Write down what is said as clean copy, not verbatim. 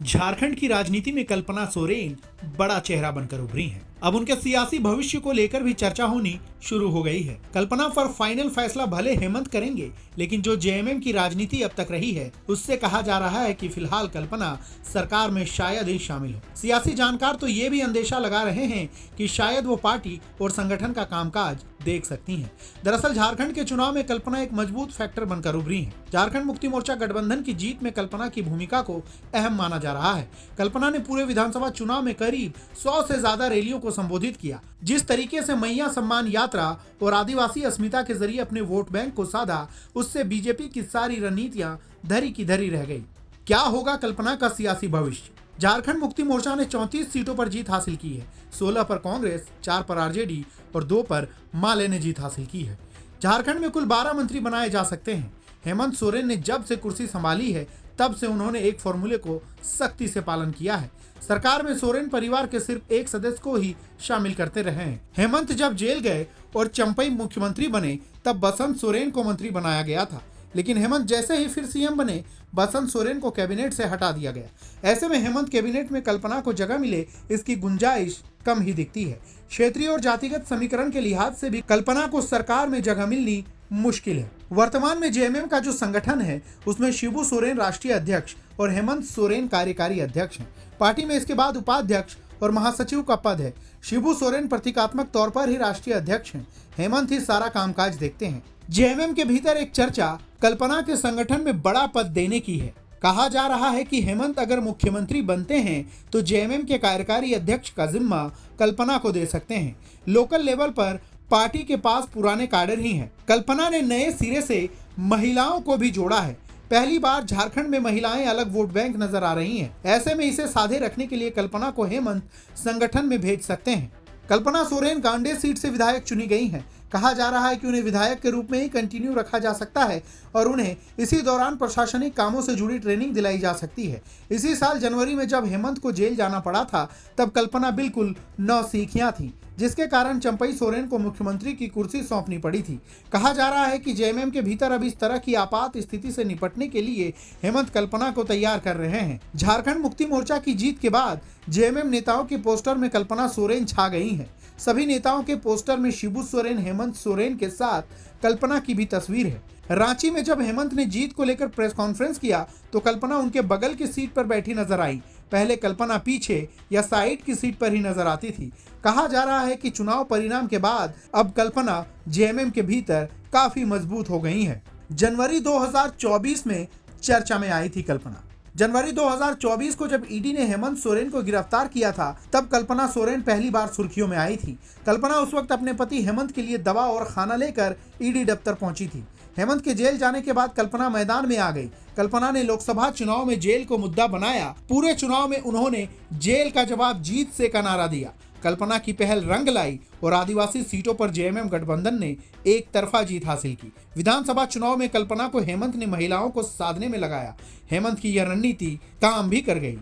झारखंड की राजनीति में कल्पना सोरेन बड़ा चेहरा बनकर उभरी हैं। अब उनके सियासी भविष्य को लेकर भी चर्चा होनी शुरू हो गई है। कल्पना पर फाइनल फैसला भले हेमंत करेंगे, लेकिन जो जेएमएम की राजनीति अब तक रही है उससे कहा जा रहा है कि फिलहाल कल्पना सरकार में शायद ही शामिल हो। सियासी जानकार तो ये भी अंदेशा लगा रहे हैं कि शायद वो पार्टी और संगठन का कामकाज देख सकती हैं। दरअसल झारखंड के चुनाव में कल्पना एक मजबूत फैक्टर बनकर उभरी हैं। झारखंड मुक्ति मोर्चा गठबंधन की जीत में कल्पना की भूमिका को अहम माना जा रहा है। कल्पना ने पूरे विधानसभा चुनाव में करीब 100 से ज्यादा रैलियों को संबोधित किया। जिस तरीके से मैया सम्मान यात्रा और आदिवासी अस्मिता के जरिए अपने वोट बैंक को साधा, उससे बीजेपी की सारी रणनीतियां धरी की धरी रह गई। क्या होगा कल्पना का सियासी भविष्य? झारखंड मुक्ति मोर्चा ने 34 सीटों पर जीत हासिल की है। 16 पर कांग्रेस, 4 पर आरजेडी और 2 पर माले ने जीत हासिल की है। झारखंड में कुल 12 मंत्री बनाए जा सकते हैं। हेमंत सोरेन ने जब से कुर्सी संभाली है तब से उन्होंने एक फॉर्मूले को सख्ती से पालन किया है। सरकार में सोरेन परिवार के सिर्फ एक सदस्य को ही शामिल करते रहे हैं। हेमंत जब जेल गए और चंपई मुख्यमंत्री बने तब बसंत सोरेन को मंत्री बनाया गया था, लेकिन हेमंत जैसे ही फिर सीएम बने बसंत सोरेन को कैबिनेट से हटा दिया गया। ऐसे में हेमंत कैबिनेट में कल्पना को जगह मिले इसकी गुंजाइश कम ही दिखती है। क्षेत्रीय और जातिगत समीकरण के लिहाज से भी कल्पना को सरकार में जगह मिलनी मुश्किल है। वर्तमान में जेएमएम का जो संगठन है उसमें शिबू सोरेन राष्ट्रीय अध्यक्ष और हेमंत सोरेन कार्यकारी अध्यक्ष हैं। पार्टी में इसके बाद उपाध्यक्ष और महासचिव का पद है। शिबू सोरेन प्रतीकात्मक तौर पर ही राष्ट्रीय अध्यक्ष हैं। हेमंत ही सारा कामकाज देखते हैं। जेएमएम के भीतर एक चर्चा कल्पना के संगठन में बड़ा पद देने की है। कहा जा रहा है कि हेमंत अगर मुख्यमंत्री बनते हैं तो जेएमएम के कार्यकारी अध्यक्ष का जिम्मा कल्पना को दे सकते हैं। लोकल लेवल पर पार्टी के पास पुराने कैडर ही हैं। कल्पना ने नए सिरे से महिलाओं को भी जोड़ा है। पहली बार झारखंड में महिलाएं अलग वोट बैंक नजर आ रही हैं। ऐसे में इसे साधे रखने के लिए कल्पना को हेमंत संगठन में भेज सकते हैं। कल्पना सोरेन गांडेय सीट से विधायक चुनी गई हैं। कहा जा रहा है कि उन्हें विधायक के रूप में ही कंटिन्यू रखा जा सकता है और उन्हें इसी दौरान प्रशासनिक कामों से जुड़ी ट्रेनिंग दिलाई जा सकती है। इसी साल जनवरी में जब हेमंत को जेल जाना पड़ा था तब कल्पना बिल्कुल नौसिखियां थी, जिसके कारण चंपई सोरेन को मुख्यमंत्री की कुर्सी सौंपनी पड़ी थी। कहा जा रहा है कि जेएमएम के भीतर अब इस तरह की आपात स्थिति से निपटने के लिए हेमंत कल्पना को तैयार कर रहे हैं। झारखंड मुक्ति मोर्चा की जीत के बाद जेएमएम नेताओं के पोस्टर में कल्पना सोरेन छा गई हैं। सभी नेताओं के पोस्टर में शिबू सोरेन, हेमंत सोरेन के साथ कल्पना की भी तस्वीर है। रांची में जब हेमंत ने जीत को लेकर प्रेस कॉन्फ्रेंस किया तो कल्पना उनके बगल की सीट पर बैठी नजर आई। पहले कल्पना पीछे या साइड की सीट पर ही नजर आती थी। कहा जा रहा है कि चुनाव परिणाम के बाद अब कल्पना जेएमएम के भीतर काफी मजबूत हो गई है। जनवरी 2024 में चर्चा में आई थी कल्पना। जनवरी 2024 को जब ईडी ने हेमंत सोरेन को गिरफ्तार किया था तब कल्पना सोरेन पहली बार सुर्खियों में आई थी। कल्पना उस वक्त अपने पति हेमंत के लिए दवा और खाना लेकर ईडी दफ्तर पहुंची थी। हेमंत के जेल जाने के बाद कल्पना मैदान में आ गई। कल्पना ने लोकसभा चुनाव में जेल को मुद्दा बनाया। पूरे चुनाव में उन्होंने जेल का जवाब जीत से का नारा दिया। कल्पना की पहल रंग लाई और आदिवासी सीटों पर जेएमएम गठबंधन ने एक तरफा जीत हासिल की। विधानसभा चुनाव में कल्पना को हेमंत ने महिलाओं को साधने में लगाया। हेमंत की यह रणनीति काम भी कर गई।